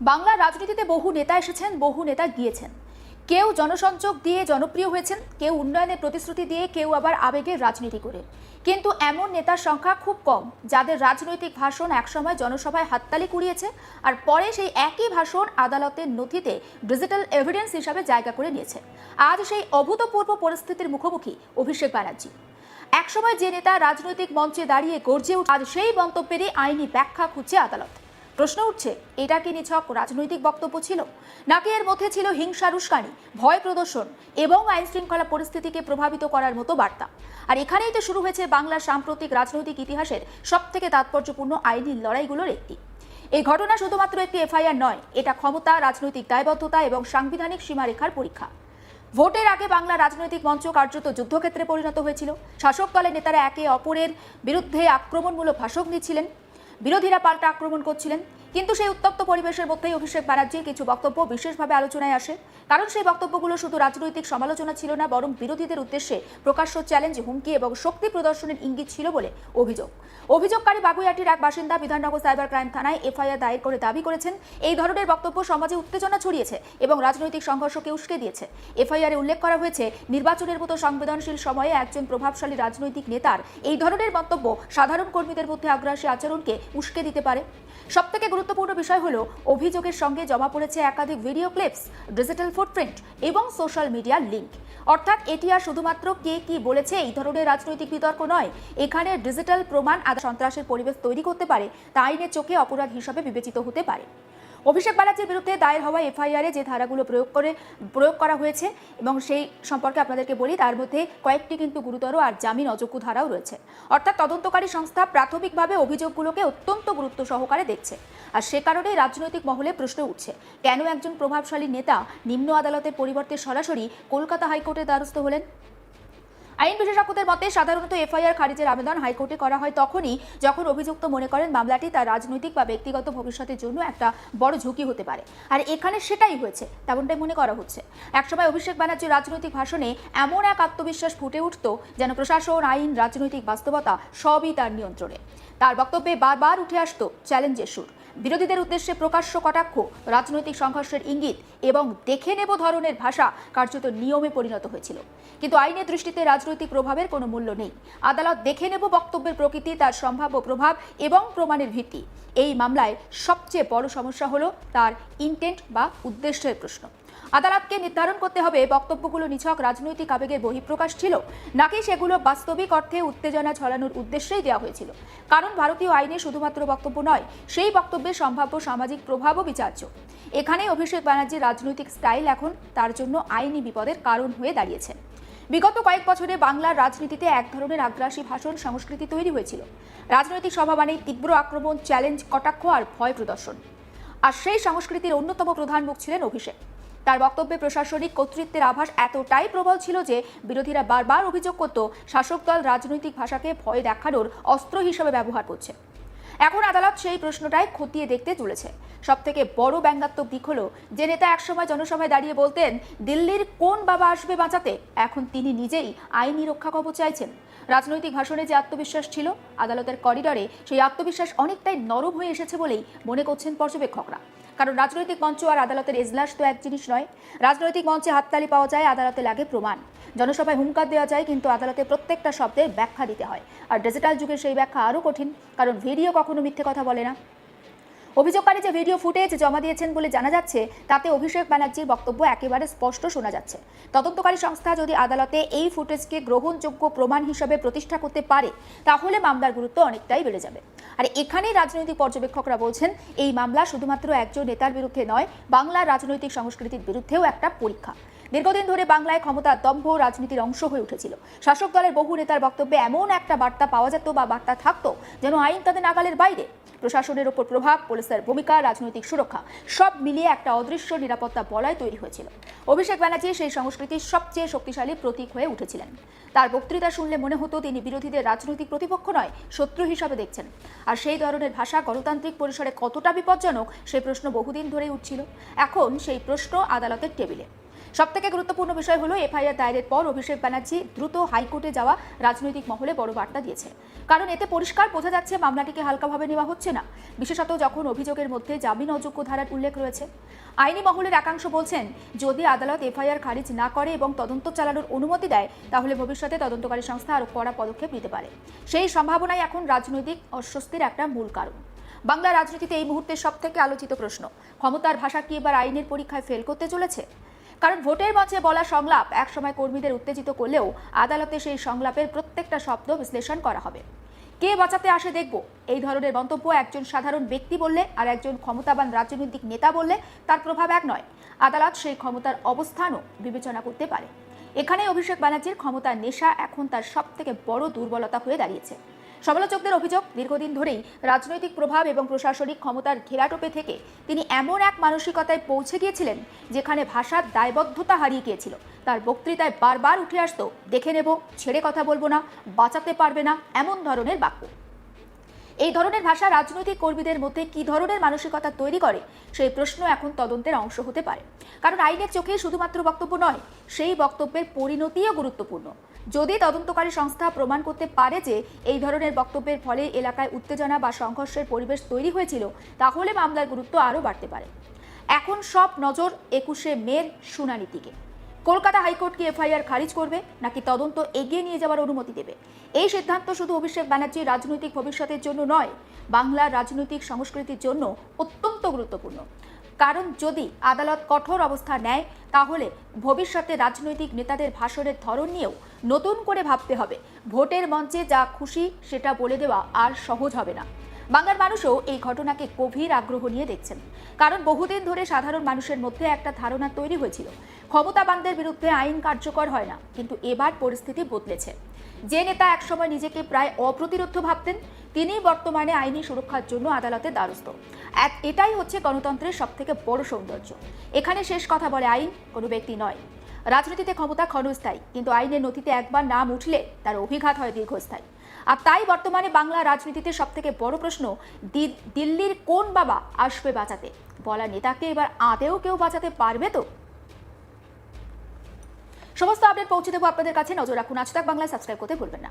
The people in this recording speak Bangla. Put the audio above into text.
বাংলার রাজনীতিতে বহু নেতা এসেছেন, বহু নেতা গিয়েছেন। কেউ জনসংযোগ দিয়ে জনপ্রিয় হয়েছেন, কেউ উন্নয়নের প্রতিশ্রুতি দিয়ে, কেউ আবার আবেগের রাজনীতি করে। কিন্তু এমন নেতার সংখ্যা খুব কম যাদের রাজনৈতিক ভাষণ একসময় জনসভায় হাততালি কুড়িয়েছে আর পরে সেই একই ভাষণ আদালতের নথিতে ডিজিটাল এভিডেন্স হিসাবে জায়গা করে নিয়েছে। আজ সেই অভূতপূর্ব পরিস্থিতির মুখোমুখি অভিষেক ব্যানার্জি। একসময় যে নেতা রাজনৈতিক মঞ্চে দাঁড়িয়ে গর্জে উঠে, আজ সেই মন্তব্যেরই আইনি ব্যাখ্যা খুঁজছে আদালত। প্রশ্ন উঠছে, এটা কি নিছক রাজনৈতিক বক্তব্য ছিল, নাকি এর মধ্যে ছিল হিংসার উস্কানি, ভয় প্রদর্শন এবং আইন শৃঙ্খলা পরিস্থিতিকে প্রভাবিত করার মতো বার্তা? আর এখানেই তো শুরু হয়েছে বাংলার সাম্প্রতিক রাজনৈতিক ইতিহাসের সবথেকে তাৎপর্যপূর্ণ আইনি লড়াইগুলোর একটি। এই ঘটনা শুধুমাত্র একটি এফআইআর নয়, এটা ক্ষমতা, রাজনৈতিক দায়বদ্ধতা এবং সাংবিধানিক সীমারেখার পরীক্ষা। ভোটের আগে বাংলা রাজনৈতিক মঞ্চ কার্যত যুদ্ধক্ষেত্রে পরিণত হয়েছিল। শাসক দলের নেতারা একে অপরের বিরুদ্ধে আক্রমণমূলক ভাষণ দিচ্ছিলেন, বিরোধীরা পাল্টা আক্রমণ করছিলেন। কিন্তু সেই উত্তপ্ত পরিবেশের মধ্যেই অভিষেক ব্যানার্জির কিছু বক্তব্য বিশেষভাবে আলোচনায় আসে, কারণ সেই বক্তব্যগুলো শুধু রাজনৈতিক সমালোচনা ছিল না, বরং বিরোধীদের উদ্দেশ্যে প্রকাশ্য চ্যালেঞ্জ, হুমকি এবং শক্তি প্রদর্শনের ইঙ্গিত ছিল বলে অভিযোগকারী বাগুইআটির এক বাসিন্দা বিধাননগর সাইবার ক্রাইম থানায় এফআইআর দায়ের করে দাবি করেছেন, এই ধরনের বক্তব্য সমাজে উত্তেজনা ছড়িয়েছে এবং রাজনৈতিক সংঘর্ষকে উস্কে দিয়েছে। এফআইআরে উল্লেখ করা হয়েছে, নির্বাচনের মতো সংবেদনশীল সময়ে একজন প্রভাবশালী রাজনৈতিক নেতার এই ধরনের বক্তব্য সাধারণ কর্মীদের মধ্যে আগ্রাসী আচরণকে উস্কে দিতে পারে। সবথেকে গুরুত্বপূর্ণ বিষয় হলো, অভিযোগের সঙ্গে জমা পড়েছে একাধিক ভিডিও ক্লিপস, ডিজিটাল ফুটপ্রিন্ট এবং সোশ্যাল মিডিয়ার লিঙ্ক। অর্থাৎ এটি আর শুধুমাত্র কে কি বলেছে এই ধরনের রাজনৈতিক বিতর্ক নয়, এখানে ডিজিটাল প্রমাণ সন্ত্রাসের পরিবেশ তৈরি করতে পারে, তা আইনের চোখে অপরাধ হিসাবে বিবেচিত হতে পারে। অভিষেক ব্যানার্জির বিরুদ্ধে দায়ের হওয়া এফআইআরে যে ধারাগুলো প্রয়োগ করা হয়েছে এবং সেই সম্পর্কে আপনাদেরকে বলি, তার মধ্যে কয়েকটি কিন্তু গুরুতর আর জামিন অযোগ্য ধারাও রয়েছে। অর্থাৎ তদন্তকারী সংস্থা প্রাথমিকভাবে অভিযোগগুলোকে অত্যন্ত গুরুত্ব সহকারে দেখছে। আর সে কারণেই রাজনৈতিক মহলে প্রশ্ন উঠছে, কেন একজন প্রভাবশালী নেতা নিম্ন আদালতের পরিবর্তে সরাসরি কলকাতা হাইকোর্টের দ্বারস্থ হলেন? আইন বিশেষজ্ঞদের মতে সাধারণত এফআইআর খারিজের আবেদন হাইকোর্টে করা হয় তখনই যখন অভিযুক্ত মনে করেন মামলাটি তার রাজনৈতিক বা ব্যক্তিগত ভবিষ্যতের জন্য একটা বড় ঝুঁকি হতে পারে। আর এখানে সেটাই হয়েছে, তেমনটাই মনে করা হচ্ছে। একসময় অভিষেক ব্যানার্জির রাজনৈতিক ভাষণে এমন এক আত্মবিশ্বাস ফুটে উঠত যেন প্রশাসন, আইন, রাজনৈতিক বাস্তবতা সবই তার নিয়ন্ত্রণে। তার বক্তব্যে বারবার উঠে আসতো চ্যালেঞ্জের সুর, বিরোধীদের উদ্দেশ্যে প্রকাশ্য কটাক্ষ, রাজনৈতিক সংঘর্ষের ইঙ্গিত এবং দেখে নেব ধরনের ভাষা কার্যত নিয়মে পরিণত হয়েছিল। কিন্তু আইনের দৃষ্টিতে রাজনৈতিক প্রভাবের কোনো মূল্য নেই। আদালত দেখে নেব বক্তব্যের প্রকৃতি, তার সম্ভাব্য প্রভাব এবং প্রমাণের ভিত্তি। এই মামলায় সবচেয়ে বড় সমস্যা হলো তার ইন্টেন্ট বা উদ্দেশ্যের প্রশ্ন। আদালতকে নির্ধারণ করতে হবে, বক্তব্যগুলো নিছক রাজনৈতিক আবেগের বহিঃপ্রকাশ ছিল, নাকি সেগুলো বাস্তবিক অর্থে উত্তেজনা ছড়ানোর উদ্দেশ্যেই দেওয়া হয়েছিল। কারণ ভারতীয় আইনে শুধুমাত্র বক্তব্য নয়, সেই বক্তব্যের সম্ভাব্য সামাজিক প্রভাবও বিচার্য। এখানেই অভিষেক ব্যানার্জির রাজনৈতিক স্টাইল এখন তার জন্য আইনি বিপদের কারণ হয়ে দাঁড়িয়েছে। বিগত কয়েক বছরে বাংলার রাজনীতিতে এক ধরনের আগ্রাসী ভাষণ সংস্কৃতি তৈরি হয়েছিল। রাজনৈতিক সভা মানেই তীব্র আক্রমণ, চ্যালেঞ্জ, কটাক্ষ আর ভয় প্রদর্শন। আর সেই সংস্কৃতির অন্যতম প্রধান মুখ ছিলেন অভিষেক। তার বক্তব্যে প্রশাসনিক কর্তৃত্বের আভাস এতটাই প্রবল ছিল যে বিরোধীরা বারবার অভিযোগ করত, শাসক দল রাজনৈতিক ভাষাকে ভয় দেখানোর অস্ত্র হিসেবে ব্যবহার করছে। এখন আদালত সেই প্রশ্নটাই খতিয়ে দেখতে চলেছে। সবথেকে বড় ব্যঙ্গাত্মক দিক হলো, যে নেতা একসময় জনসভায় দাঁড়িয়ে বলতেন দিল্লির কোন বাবা আসবে বাঁচাতে, এখন তিনি নিজেই আইনি রক্ষা কবচ চাইছেন। রাজনৈতিক ভাষণে যে আত্মবিশ্বাস ছিল, আদালতের করিডরে সেই আত্মবিশ্বাস অনেকটাই নরম হয়ে এসেছে বলেই মনে করছেন পর্যবেক্ষকরা। কারণ রাজনৈতিক মঞ্চ আর আদালতের এজলাস তো এক জিনিস নয়। রাজনৈতিক মঞ্চে হাততালি পাওয়া যায়, আদালতে লাগে প্রমাণ। জনসভায় হুঙ্কার দেওয়া যায়, কিন্তু আদালতে প্রত্যেকটা শব্দের ব্যাখ্যা দিতে হয়। আর ডিজিটাল যুগে সেই ব্যাখ্যা আরও কঠিন, কারণ ভিডিও কখনো মিথ্যে কথা বলে না। অভিযোগকারী যে ভিডিও ফুটেজ জমা দিয়েছেন বলে জানা যাচ্ছে, তাতে অভিষেক ব্যানার্জির বক্তব্য একেবারে স্পষ্ট শোনা যাচ্ছে। তদন্তকারী সংস্থা যদি আদালতে এই ফুটেজকে গ্রহণযোগ্য প্রমাণ হিসেবে প্রতিষ্ঠা করতে পারে, তাহলে মামলার গুরুত্ব অনেকটাই বেড়ে যাবে। আর এখানেই রাজনৈতিক পর্যবেক্ষকরা বলছেন, এই মামলা শুধুমাত্র একজন নেতার বিরুদ্ধে নয়, বাংলার রাজনৈতিক সংস্কৃতির বিরুদ্ধেও একটা পরীক্ষা। দীর্ঘদিন ধরে বাংলায় ক্ষমতার দম্ভ রাজনীতির অংশ হয়ে উঠেছিল। শাসক দলের বহু নেতার বক্তব্যে এমন একটা বার্তা পাওয়া যেত বা বার্তা থাকতো যেন আইন তাদের নাগালের বাইরে। প্রশাসনের ওপর প্রভাব, পুলিশের ভূমিকা, রাজনৈতিক সুরক্ষা সব মিলিয়ে একটা অদৃশ্য নিরাপত্তা বলয় তৈরি হয়েছিল। অভিষেক ব্যানার্জি সেই সংস্কৃতির সবচেয়ে শক্তিশালী প্রতীক হয়ে উঠেছিলেন। তার বক্তৃতা শুনলে মনে হতো তিনি বিরোধীদের রাজনৈতিক প্রতিপক্ষ নয়, শত্রু হিসাবে দেখছেন। আর সেই ধরনের ভাষা গণতান্ত্রিক পরিসরে কতটা বিপজ্জনক, সেই প্রশ্ন বহুদিন ধরেই উঠছিল। এখন সেই প্রশ্ন আদালতের টেবিলে। সবথেকে গুরুত্বপূর্ণ বিষয় হলো এফআইআর দায়েরের পর অভিষেক ব্যানার্জি দ্রুত হাইকোর্টে যাওয়া রাজনৈতিক মহলে বড় বার্তা দিয়েছে। কারণ এতে পরিষ্কার বোঝা যাচ্ছে মামলাটিকে হালকাভাবে নেওয়া হচ্ছে না, বিশেষত যখন অভিযোগের মধ্যে জামিন অযোগ্য ধারার উল্লেখ রয়েছে। আইনি মহলের একাংশ বলছেন, যদি আদালত এফআইআর খারিজ না করে এবং তদন্ত চালানোর অনুমতি দেয়, তাহলে ভবিষ্যতে তদন্তকারী সংস্থা আরও কড়া পদক্ষেপ নিতে পারে। সেই সম্ভাবনাই এখন রাজনৈতিক অস্বস্তির একটা মূল কারণ। বাংলা রাজনীতিতে এই মুহূর্তে সবথেকে আলোচিত প্রশ্ন, ক্ষমতার ভাষা কি এবার আইনের পরীক্ষায় ফেল করতে চলেছে? কারণ ভোটের মঞ্চে বলা সংলাপ একসময় কর্মীদের উত্তেজিত করলেও আদালতে সেই সংলাপের প্রত্যেকটা শব্দ বিশ্লেষণ করা হবে। কে বাঁচাতে আসে দেখব, এই ধরনের মন্তব্য একজন সাধারণ ব্যক্তি বললে আর একজন ক্ষমতাবান রাজনৈতিক নেতা বললে তার প্রভাব এক নয়। আদালত সেই ক্ষমতার অবস্থানও বিবেচনা করতে পারে। এখানে অভিষেক ব্যানার্জির ক্ষমতার নেশা এখন তার সবথেকে বড় দুর্বলতা হয়ে দাঁড়িয়েছে। সমালোচকদের অভিযোগ, দীর্ঘদিন ধরেই রাজনৈতিক প্রভাব এবং প্রশাসনিক ক্ষমতার ঘেরাটোপে থেকে তিনি এমন এক মানসিকতায় পৌঁছে গিয়েছিলেন যেখানে ভাষার দায়বদ্ধতা হারিয়ে গিয়েছিল। তার বক্তৃতায় বারবার উঠে আসতো, দেখে নেব, ছেড়ে কথা বলবো না, বাঁচাতে পারবে না, এমন ধরনের বাক্য। এই ধরনের ভাষা রাজনৈতিক কর্মীদের মধ্যে কি ধরনের মানসিকতা তৈরি করে, সেই প্রশ্ন এখন তদন্তের অংশ হতে পারে। কারণ আইনের চোখে শুধুমাত্র বক্তব্য নয়, সেই বক্তব্যের পরিণতিও গুরুত্বপূর্ণ। যদি তদন্তকারী সংস্থা প্রমাণ করতে পারে যে এই ধরনের বক্তব্যের ফলে এলাকায় উত্তেজনা বা সংঘর্ষের পরিবেশ তৈরি হয়েছিল, তাহলে মামলার গুরুত্ব আরও বাড়তে পারে। এখন সব নজর 21শে মের শুনানির দিকে। কলকাতা হাইকোর্ট কি এফআইআর খারিজ করবে নাকি তদন্ত এগিয়ে নিয়ে যাওয়ার অনুমতি দেবে? এই সিদ্ধান্ত শুধু অভিষেক ব্যানার্জির রাজনৈতিক ভবিষ্যতের জন্য নয়, বাংলার রাজনৈতিক সংস্কৃতির জন্য অত্যন্ত গুরুত্বপূর্ণ। কারণ যদি আদালত কঠোর অবস্থা নেয়, তাহলে ভবিষ্যতে রাজনৈতিক নেতাদের ভাষণের ধরন নিয়েও নতুন করে ভাবতে হবে। ভোটের মঞ্চে যা খুশি সেটা বলে দেওয়া আর সহজ হবে না। বাংলার মানুষও এই ঘটনাকে গভীর আগ্রহ নিয়ে দেখছেন। কারণ বহুদিন ধরে সাধারণ মানুষের মধ্যে একটা ধারণা তৈরি হয়েছিল, ক্ষমতাবানদের বিরুদ্ধে আইন কার্যকর হয় না। কিন্তু এবার পরিস্থিতি বদলেছে। যে নেতা একসময় নিজেকে প্রায় অপ্রতিরোধ্য ভাবতেন, তিনি বর্তমানে আইনি সুরক্ষার জন্য আদালতের দ্বারস্থ। এটাই হচ্ছে গণতন্ত্রের সবথেকে বড় সৌন্দর্য। এখানে শেষ কথা বলে আইন, কোনো ব্যক্তি নয়। রাজনীতিতে ক্ষমতা ক্ষণস্থায়ী, কিন্তু আইনের নথিতে একবার নাম উঠলে তার অভিঘাত হয় দীর্ঘস্থায়ী। আর তাই বর্তমানে বাংলা রাজনীতিতে সবথেকে বড় প্রশ্ন, দিল্লির কোন বাবা আসবে বাঁচাতে? বলা নেতাকে এবার আদেও কেউ বাঁচাতে পারবে তো? সমস্ত আপডেট পৌঁছে দেবো আপনাদের কাছে। নজর রাখুন আজ তাক বাংলা, সাবস্ক্রাইব করতে ভুলবেন না।